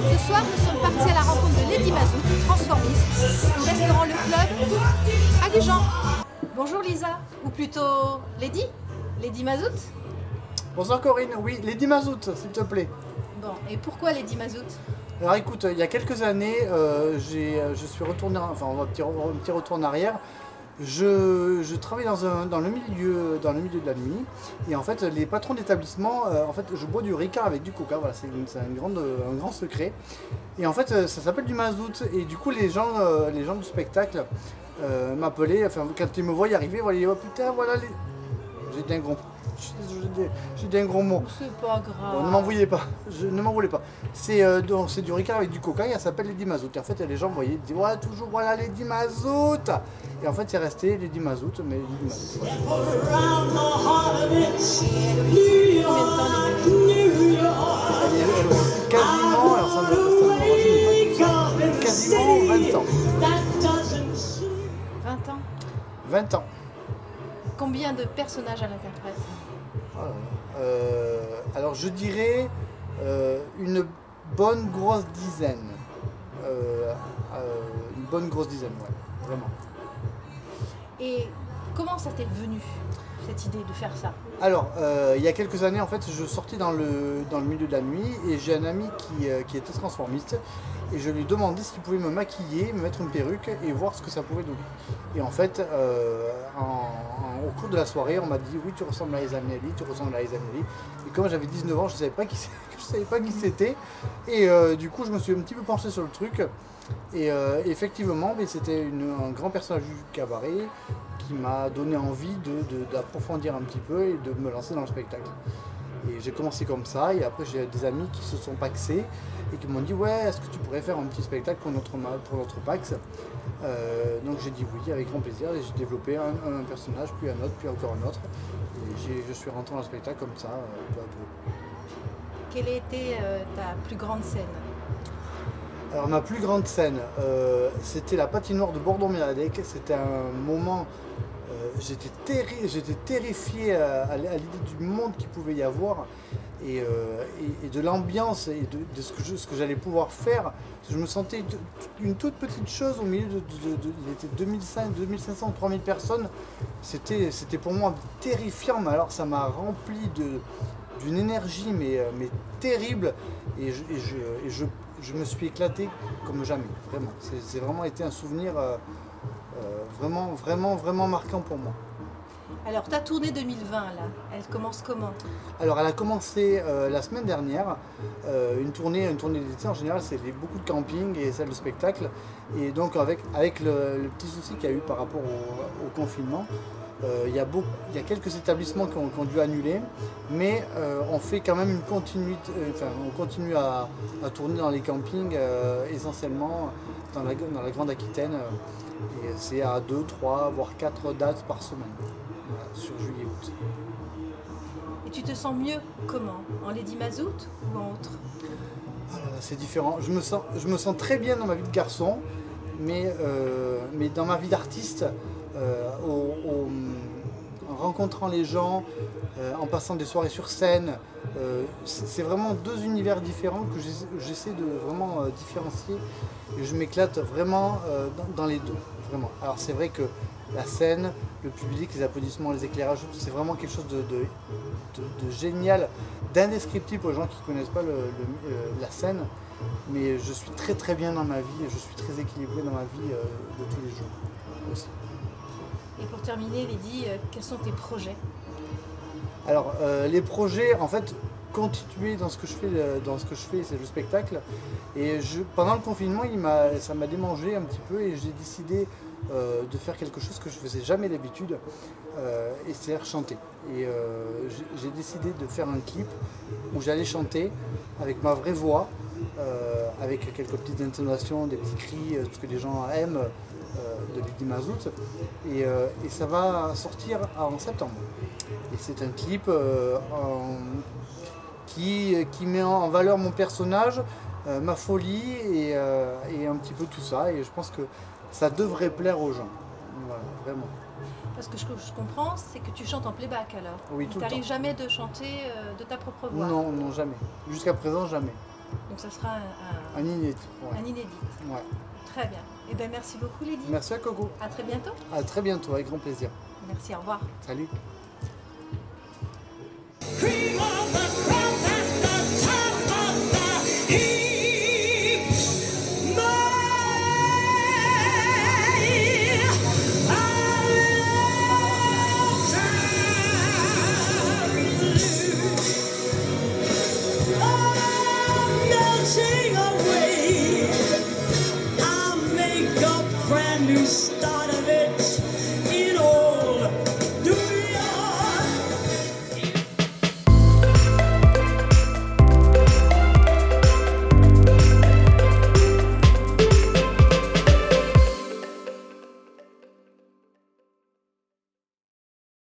Ce soir, nous sommes partis à la rencontre de Lady Mazout, transformiste, au restaurant Le Club à Gujan. Bonjour Lisa, ou plutôt Lady Mazout. Bonsoir Corinne, oui, Lady Mazout, s'il te plaît. Bon, et pourquoi Lady Mazout? Alors écoute, il y a quelques années, je suis retourné, enfin on va un petit retour en arrière. Je travaille dans le milieu de la nuit, et en fait les patrons d'établissement, en fait je bois du Ricard avec du Coca, voilà, c'est un grand secret. Et en fait ça s'appelle du mazout, et du coup les gens du spectacle m'appelaient, enfin quand ils me voient y arriver, voilà, oh putain voilà les... J'ai dit un gros... J'ai dit un gros mot. C'est pas grave. Bon, ne m'en voulez pas, ne m'en voulez pas. C'est du Ricard avec du Coca, et ça s'appelle Lady Mazout. Et en fait, les gens voyaient, ils disaient ouais, toujours voilà Lady Mazout. Et en fait, c'est resté Lady Mazout, mais Lady Mazout. Elle aussi quasiment, alors ça me rajeunit pas, quasiment 20 ans. 20 ans. 20 ans. Combien de personnages elle interprète? Alors je dirais une bonne grosse dizaine. Une bonne grosse dizaine, ouais, vraiment. Et comment ça t'est venu, cette idée de faire ça? Alors, il y a quelques années, en fait, je sortais dans le milieu de la nuit, et j'ai un ami qui était transformiste, et je lui demandais s'il pouvait me maquiller, me mettre une perruque et voir ce que ça pouvait donner. Et en fait, au cours de la soirée, on m'a dit oui, tu ressembles à Liza Minnelli, tu ressembles à Liza Minnelli. Et comme j'avais 19 ans, je ne savais pas qui c'était. Et du coup, je me suis un petit peu penché sur le truc. Et effectivement, c'était un grand personnage du cabaret qui m'a donné envie d'approfondir un petit peu et de me lancer dans le spectacle. Et j'ai commencé comme ça, et après j'ai des amis qui se sont paxés et qui m'ont dit ouais, est-ce que tu pourrais faire un petit spectacle pour notre pax? Donc j'ai dit oui, avec grand plaisir, et j'ai développé un personnage, puis un autre, puis encore un autre. Et je suis rentré dans le spectacle comme ça, peu à peu. Quelle a été ta plus grande scène? Alors ma plus grande scène, c'était la patinoire de Bordeaux-Méladec. C'était un moment, j'étais terrifié à l'idée du monde qu'il pouvait y avoir, et de l'ambiance et de ce que j'allais pouvoir faire. Je me sentais une toute petite chose au milieu il était 2500, 3000 personnes. C'était pour moi terrifiant, mais alors ça m'a rempli d'une énergie mais terrible, et je me suis éclaté comme jamais, vraiment. C'est vraiment été un souvenir vraiment marquant pour moi. Alors ta tournée 2020 là, elle commence comment? Alors elle a commencé la semaine dernière, une tournée d'été en général c'est beaucoup de camping et celle de spectacle, et donc avec le petit souci qu'il y a eu par rapport au confinement, il y a quelques établissements qui ont dû annuler, mais on fait quand même une continuité, on continue à tourner dans les campings, essentiellement dans la Grande Aquitaine, et c'est à 2, 3, voire 4 dates par semaine, voilà, sur juillet-août. Et tu te sens mieux comment? En Lady Mazout ou en autre? C'est différent, je me sens très bien dans ma vie de garçon, mais dans ma vie d'artiste, en rencontrant les gens, en passant des soirées sur scène, c'est vraiment deux univers différents que j'essaie de vraiment différencier, et je m'éclate vraiment dans les deux, vraiment. Alors c'est vrai que la scène, le public, les applaudissements, les éclairages, c'est vraiment quelque chose de génial, d'indescriptible pour les gens qui ne connaissent pas la scène, mais je suis très bien dans ma vie, et je suis très équilibré dans ma vie de tous les jours aussi. Et pour terminer, Lady, quels sont tes projets? Alors, les projets, en fait, continuer dans ce que je fais, c'est le spectacle. Et pendant le confinement, ça m'a démangé un petit peu, et j'ai décidé de faire quelque chose que je faisais jamais d'habitude, et c'est-à-dire chanter. Et j'ai décidé de faire un clip où j'allais chanter avec ma vraie voix, avec quelques petites intonations, des petits cris, ce que les gens aiment, de Lady Mazout, et ça va sortir en septembre. Et c'est un clip qui met en valeur mon personnage, ma folie, et un petit peu tout ça, et je pense que ça devrait plaire aux gens. Voilà, vraiment. Parce que ce que je comprends, c'est que tu chantes en playback alors. Oui, tout le temps. Tu n'arrives jamais de chanter de ta propre voix? Non, jamais. Jusqu'à présent, jamais. Donc ça sera Un inédit. un inédit. Ouais. Très bien. Eh bien, merci beaucoup, Lady. Merci à Coco. À très bientôt. À très bientôt, avec grand plaisir. Merci, au revoir. Salut.